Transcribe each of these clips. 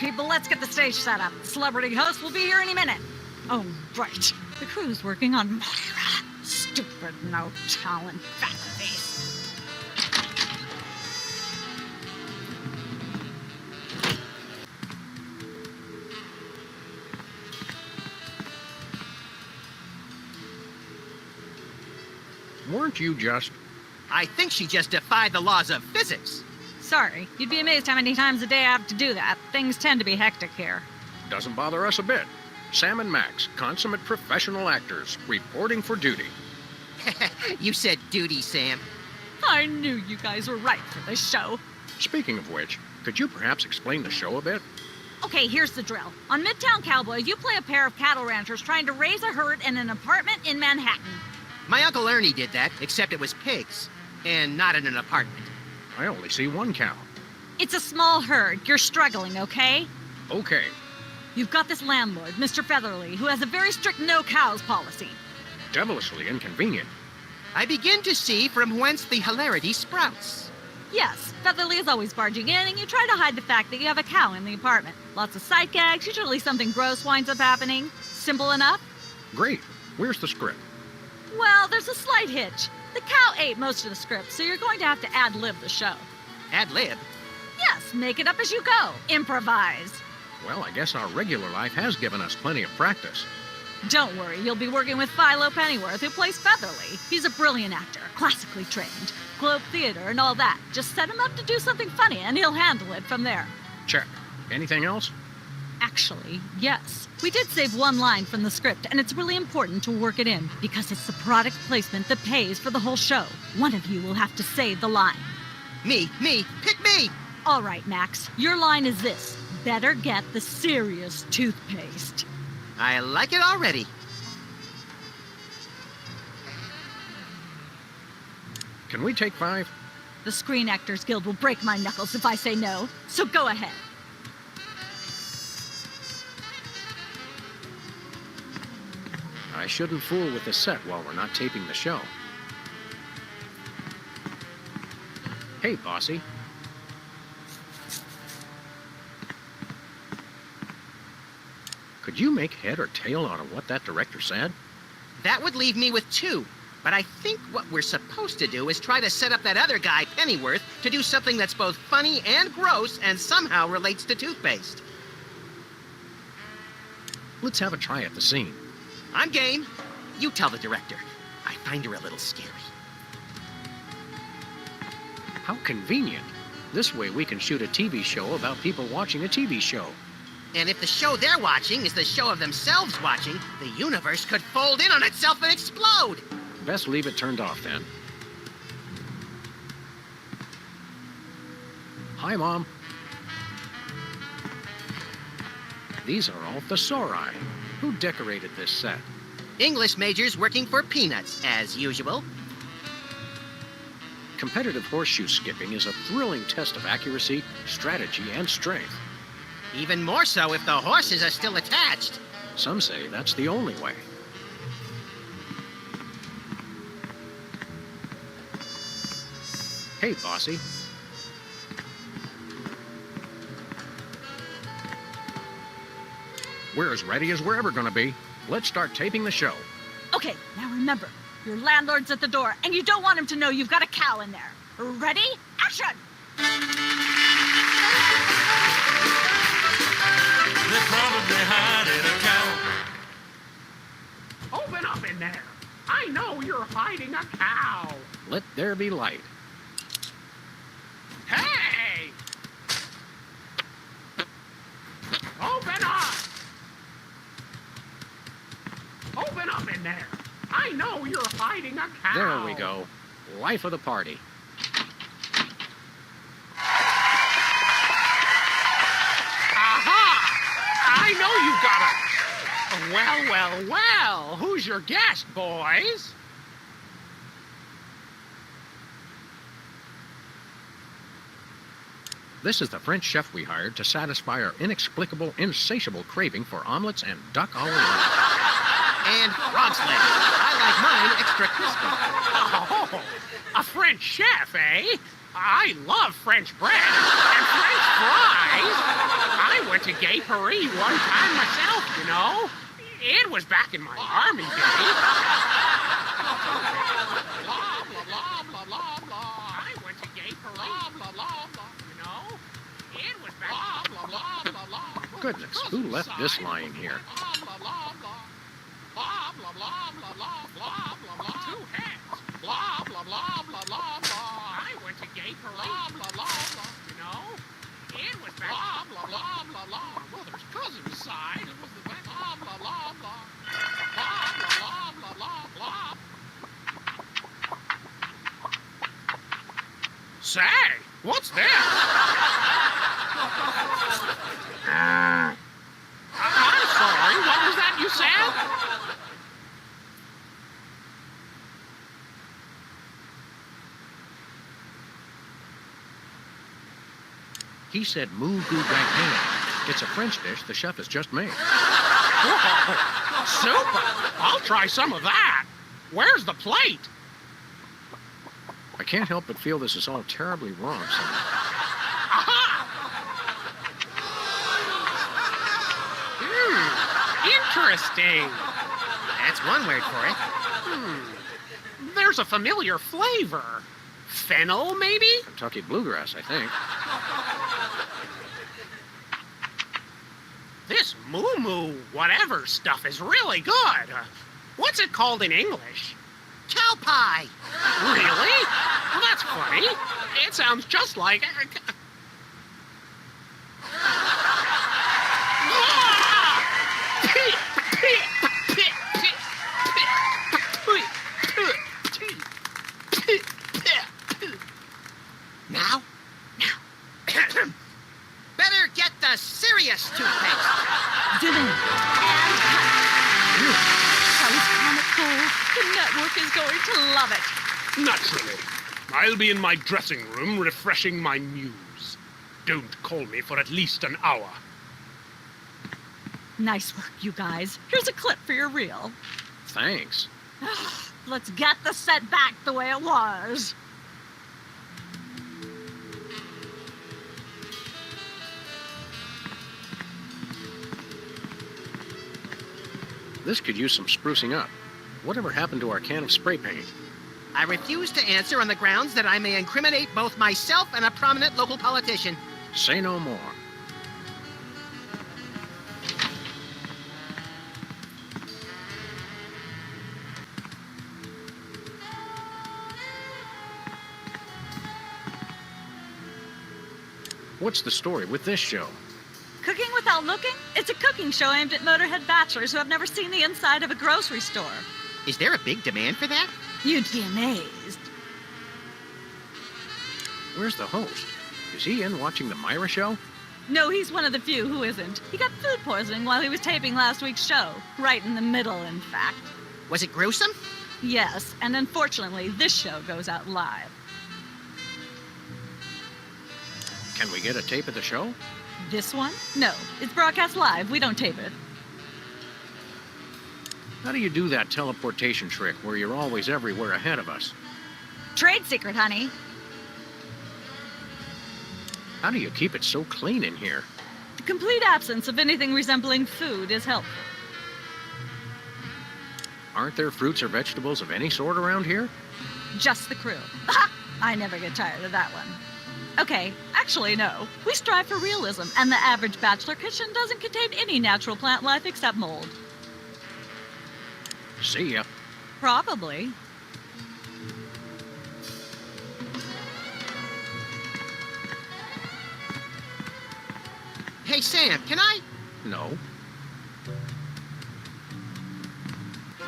people, let's get the stage set up. The celebrity host will be here any minute. Oh, right. The crew's working on Moira. Stupid, no talent, fat face. Weren't you just... I think she just defied the laws of physics. Sorry, you'd be amazed how many times a day I have to do that. Things tend to be hectic here. Doesn't bother us a bit. Sam and Max, consummate professional actors, reporting for duty. You said duty, Sam. I knew you guys were right for this show. Speaking of which, could you perhaps explain the show a bit? Okay, here's the drill. On Midtown Cowboys, you play a pair of cattle ranchers trying to raise a herd in an apartment in Manhattan. My Uncle Ernie did that, except it was pigs. And not in an apartment. I only see one cow. It's a small herd. You're struggling, okay? Okay. You've got this landlord, Mr. Featherly, who has a very strict no cows policy. Devilishly inconvenient. I begin to see from whence the hilarity sprouts. Yes, Featherly is always barging in, and you try to hide the fact that you have a cow in the apartment. Lots of sight gags, usually something gross winds up happening. Simple enough? Great. Where's the script? Well, there's a slight hitch. The cow ate most of the script, so you're going to have to ad-lib the show. Ad-lib? Yes, make it up as you go. Improvise. Well, I guess our regular life has given us plenty of practice. Don't worry, you'll be working with Philo Pennyworth, who plays Featherly. He's a brilliant actor, classically trained, Globe Theater and all that. Just set him up to do something funny, and he'll handle it from there. Check. Anything else? Actually, yes. We did save one line from the script, and it's really important to work it in, because it's the product placement that pays for the whole show. One of you will have to say the line. Me, pick me! All right, Max, your line is this. Better get the serious toothpaste. I like it already. Can we take 5? The Screen Actors Guild will break my knuckles if I say no, so go ahead. I shouldn't fool with the set while we're not taping the show. Hey, bossy. Could you make head or tail out of what that director said? That would leave me with 2. But I think what we're supposed to do is try to set up that other guy, Pennyworth, to do something that's both funny and gross and somehow relates to toothpaste. Let's have a try at the scene. I'm game. You tell the director. I find her a little scary. How convenient. This way we can shoot a TV show about people watching a TV show. And if the show they're watching is the show of themselves watching, the universe could fold in on itself and explode. Best leave it turned off, then. Hi, Mom. These are all thesauri. Who decorated this set? English majors working for peanuts, as usual. Competitive horseshoe skipping is a thrilling test of accuracy, strategy, and strength. Even more so if the horses are still attached. Some say that's the only way. Hey, bossy. We're as ready as we're ever gonna be. Let's start taping the show. Okay, now remember, your landlord's at the door, and you don't want him to know you've got a cow in there. Ready? Action! They're probably hiding a cow. Open up in there. I know you're hiding a cow. Let there be light. Hey! Open up! Open up in there. I know you're hiding a cow. There we go. Life of the party. Aha! I know you got a... Well. Who's your guest, boys? This is the French chef we hired to satisfy our inexplicable, insatiable craving for omelets and duck au la. And frog's legs. I like mine extra crispy. a French chef, eh? I love French bread and French fries. I went to Gay Paris one time myself, you know. It was back in my army days. Blah, blah, blah, blah, blah, blah. I went to Gay Paris. Blah, blah, blah, blah, you know. It was back. Blah, blah, blah, blah, blah. Goodness, who left this lying here? Blah, blah, blah, blah. Blah, blah, blah, blah, blah, blah, blah, blah. Two heads. Blah, blah, blah, blah, blah, blah. I went to Gay Paris. Blah, blah, blah, blah. You know? It was back. Blah, blah, blah, blah, blah. My mother's cousin's side. It was the back. Blah, blah, blah, blah. Blah, blah, blah, blah, blah, blah. Say, what's this? I'm sorry, what was that you said? He said moo goo gratin. It's a French dish the chef has just made. Whoa, super! I'll try some of that. Where's the plate? I can't help but feel this is all terribly wrong. Aha! Interesting. That's one word for it. There's a familiar flavor. Fennel, maybe? Kentucky bluegrass, I think. This moo-moo whatever stuff is really good. What's it called in English? Cow pie. Really? Well, that's funny. It sounds just like... Now? Better get the serious toothpaste. Did it. That was comic gold. The network is going to love it. Naturally. I'll be in my dressing room refreshing my muse. Don't call me for at least an hour. Nice work, you guys. Here's a clip for your reel. Thanks. Let's get the set back the way it was. This could use some sprucing up. Whatever happened to our can of spray paint? I refuse to answer on the grounds that I may incriminate both myself and a prominent local politician. Say no more. What's the story with this show? Cooking Without Looking? It's a cooking show aimed at Motorhead bachelors who have never seen the inside of a grocery store. Is there a big demand for that? You'd be amazed. Where's the host? Is he in watching the Myra show? No, he's one of the few who isn't. He got food poisoning while he was taping last week's show. Right in the middle, in fact. Was it gruesome? Yes, and unfortunately, this show goes out live. Can we get a tape of the show? This one? No, it's broadcast live. We don't tape it. How do you do that teleportation trick where you're always everywhere ahead of us? Trade secret, honey. How do you keep it so clean in here? The complete absence of anything resembling food is helpful. Aren't there fruits or vegetables of any sort around here? Just the crew. I never get tired of that one. Okay, actually, no. We strive for realism, and the average bachelor kitchen doesn't contain any natural plant life except mold. See ya. Probably. Hey, Sam, can I? No.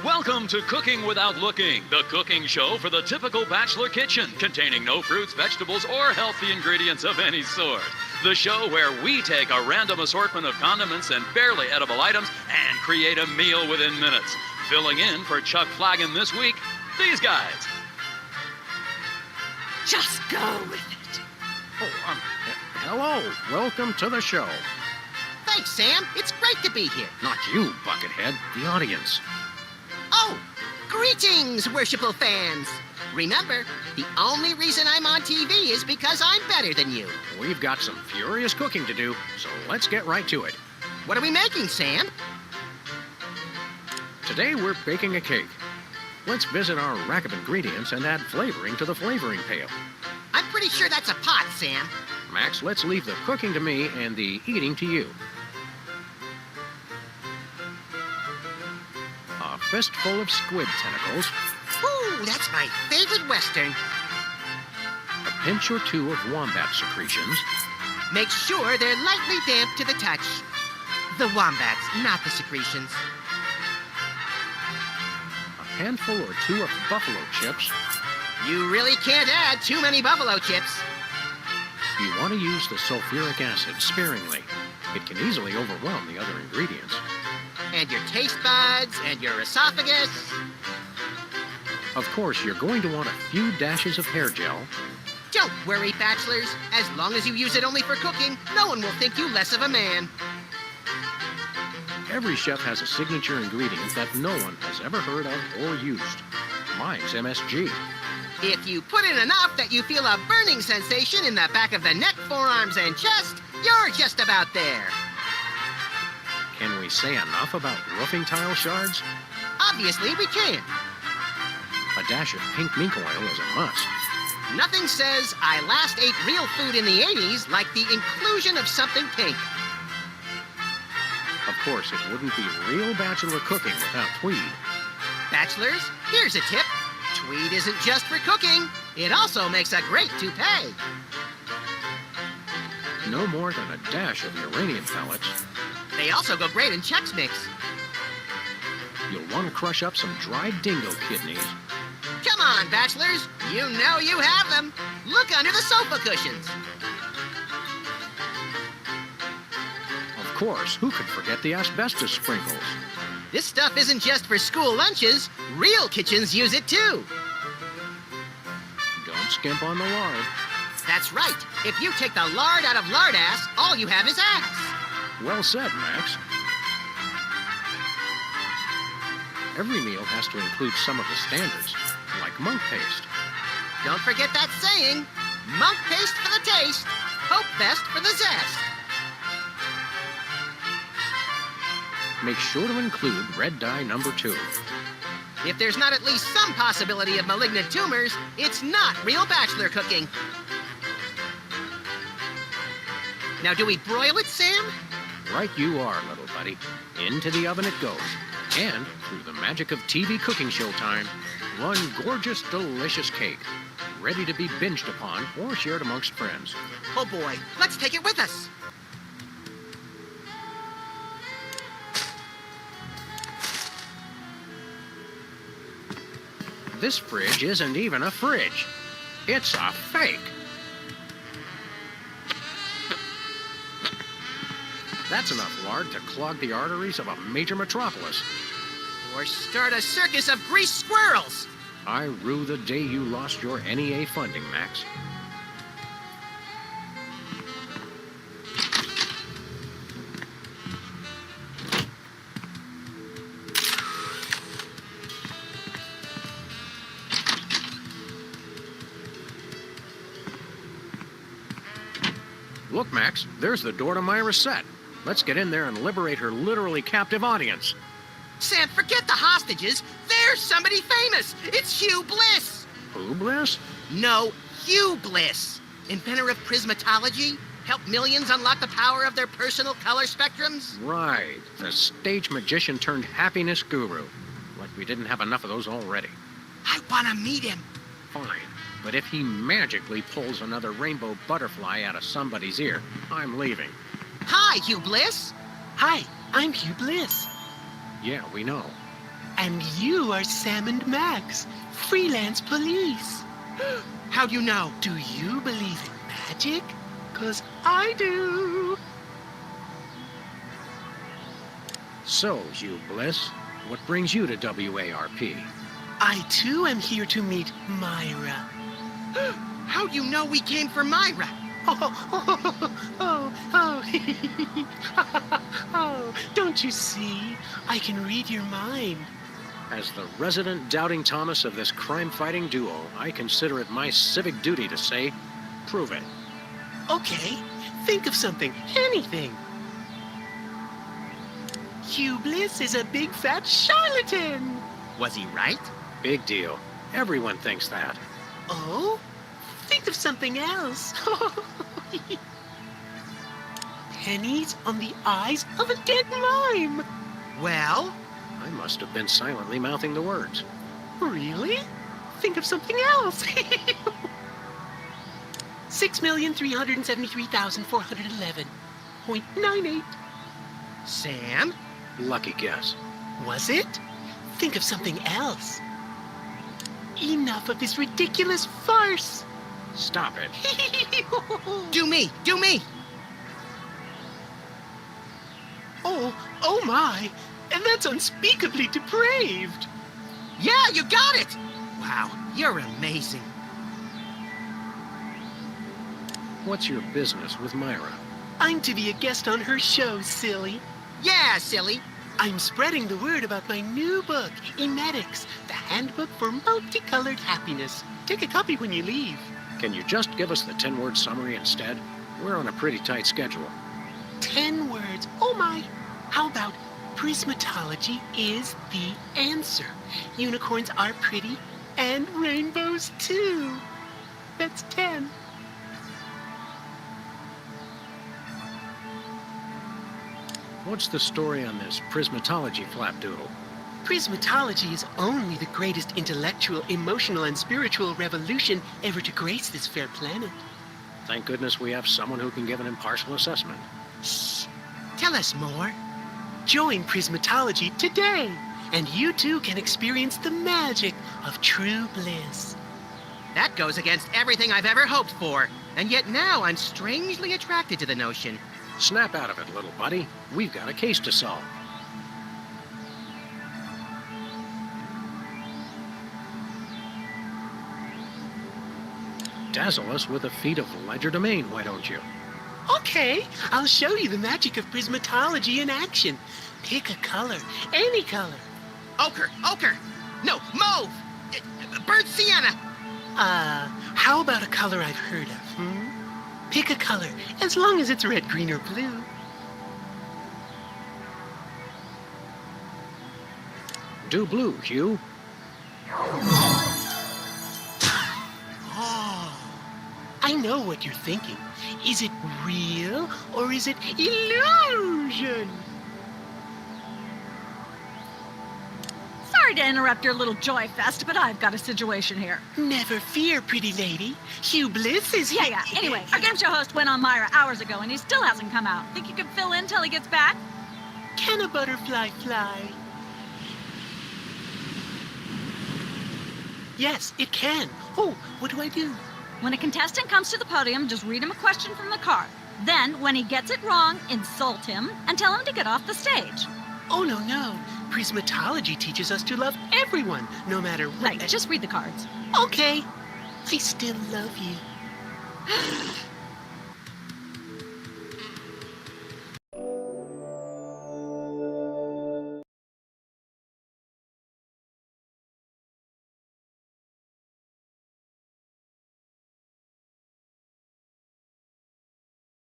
Welcome to Cooking Without Looking, the cooking show for the typical bachelor kitchen, containing no fruits, vegetables, or healthy ingredients of any sort. The show where we take a random assortment of condiments and barely edible items and create a meal within minutes. Filling in for Chuck Flagon this week, these guys. Just go with it. Oh, hello. Welcome to the show. Thanks, Sam. It's great to be here. Not you, Buckethead. The audience. Oh, greetings, worshipful fans. Remember, the only reason I'm on TV is because I'm better than you. We've got some furious cooking to do, so let's get right to it. What are we making, Sam? Today we're baking a cake. Let's visit our rack of ingredients and add flavoring to the flavoring pail. I'm pretty sure that's a pot, Sam. Max, let's leave the cooking to me and the eating to you. A fistful of squid tentacles, Ooh, that's my favorite Western. a pinch or two of wombat secretions, Make sure they're lightly damp to the touch. The wombats, not the secretions. a handful or two of buffalo chips. You really can't add too many buffalo chips. You want to use the sulfuric acid sparingly. It can easily overwhelm the other ingredients. And your taste buds, and your esophagus. Of course, you're going to want a few dashes of hair gel, Don't worry, bachelors. As long as you use it only for cooking, no one will think you less of a man. Every chef has a signature ingredient that no one has ever heard of or used. Mine's MSG. If you put in enough that you feel a burning sensation in the back of the neck, forearms, and chest, you're just about there. Can we say enough about roofing tile shards? Obviously, we can. A dash of pink mink oil is a must. Nothing says I last ate real food in the 80s like the inclusion of something pink. Of course, it wouldn't be real bachelor cooking without tweed. Bachelors, here's a tip. Tweed isn't just for cooking. It also makes a great toupee. No more than a dash of uranium pellets. They also go great in Chex Mix. You'll want to crush up some dried dingo kidneys. Come on, bachelors. You know you have them. Look under the sofa cushions. Of course, who could forget the asbestos sprinkles? This stuff isn't just for school lunches. Real kitchens use it too. Don't skimp on the lard. That's right. If you take the lard out of lard ass, all you have is ass. Well said, Max. Every meal has to include some of the standards, like monk paste. Don't forget that saying. Monk paste for the taste. Hope best for the zest. Make sure to include red dye number 2. If there's not at least some possibility of malignant tumors, it's not real bachelor cooking. Now, do we broil it, Sam? Right you are, little buddy. Into the oven it goes. And, through the magic of TV cooking show time, one gorgeous, delicious cake, ready to be binged upon or shared amongst friends. Oh boy, let's take it with us. This fridge isn't even a fridge. It's a fake. That's enough lard to clog the arteries of a major metropolis. Or start a circus of greased squirrels. I rue the day you lost your NEA funding, Max. Look, Max, there's the door to Myra's set. Let's get in there and liberate her literally captive audience. Sam, forget the hostages. There's somebody famous. It's Hugh Bliss. Who, Bliss? No, Hugh Bliss. Inventor of prismatology. Helped millions unlock the power of their personal color spectrums. Right, the stage magician turned happiness guru. Like we didn't have enough of those already. I want to meet him. Fine, but if he magically pulls another rainbow butterfly out of somebody's ear, I'm leaving. Hi, Hugh Bliss. Hi, I'm Hugh Bliss. Yeah, we know. And you are Sam and Max, freelance police. How do you know? Do you believe in magic? 'Cause I do. So, Hugh Bliss, what brings you to WARP? I too am here to meet Myra. How do you know we came for Myra? Oh, don't you see? I can read your mind. As the resident doubting Thomas of this crime-fighting duo, I consider it my civic duty to say, prove it. Okay, think of something, anything. Hugh Bliss is a big fat charlatan. Was he right? Big deal. Everyone thinks that. Oh? Think of something else. Pennies on the eyes of a dead mime. Well, I must have been silently mouthing the words. Really? Think of something else. 6,373,411.98. Sam? Lucky guess. Was it? Think of something else. Enough of this ridiculous farce. Stop it. Do me! Do me! Oh my. And that's unspeakably depraved. Yeah, you got it! Wow, you're amazing. What's your business with Myra? I'm to be a guest on her show, silly. Yeah, silly. I'm spreading the word about my new book, Emetics, the handbook for multicolored happiness. Take a copy when you leave. Can you just give us the 10-word summary instead? We're on a pretty tight schedule. 10 words. Oh my. How about prismatology is the answer. Unicorns are pretty, and rainbows too. That's 10. What's the story on this prismatology flapdoodle? Prismatology is only the greatest intellectual, emotional, and spiritual revolution ever to grace this fair planet. Thank goodness we have someone who can give an impartial assessment. Shh. Tell us more. Join Prismatology today, and you too can experience the magic of true bliss. That goes against everything I've ever hoped for. And yet now I'm strangely attracted to the notion. Snap out of it, little buddy. We've got a case to solve. Dazzle us with a feat of legerdemain, why don't you? Okay, I'll show you the magic of prismatology in action. Pick a color, any color. Ochre! Ochre! No, mauve! Burnt sienna! How about a color I've heard of, Pick a color, as long as it's red, green, or blue. Do blue, Hugh. Oh, I know what you're thinking. Is it real or is it illusion? Sorry to interrupt your little joy fest, but I've got a situation here. Never fear, pretty lady. Hugh Bliss is here. Yeah. Anyway, our game show host went on Myra hours ago, and he still hasn't come out. Think you could fill in till he gets back? Can a butterfly fly? Yes, it can. Oh, what do I do? When a contestant comes to the podium, just read him a question from the card. Then, when he gets it wrong, insult him and tell him to get off the stage. Oh, no. Prismatology teaches us to love everyone, no matter what. Right, just read the cards. Okay. I still love you.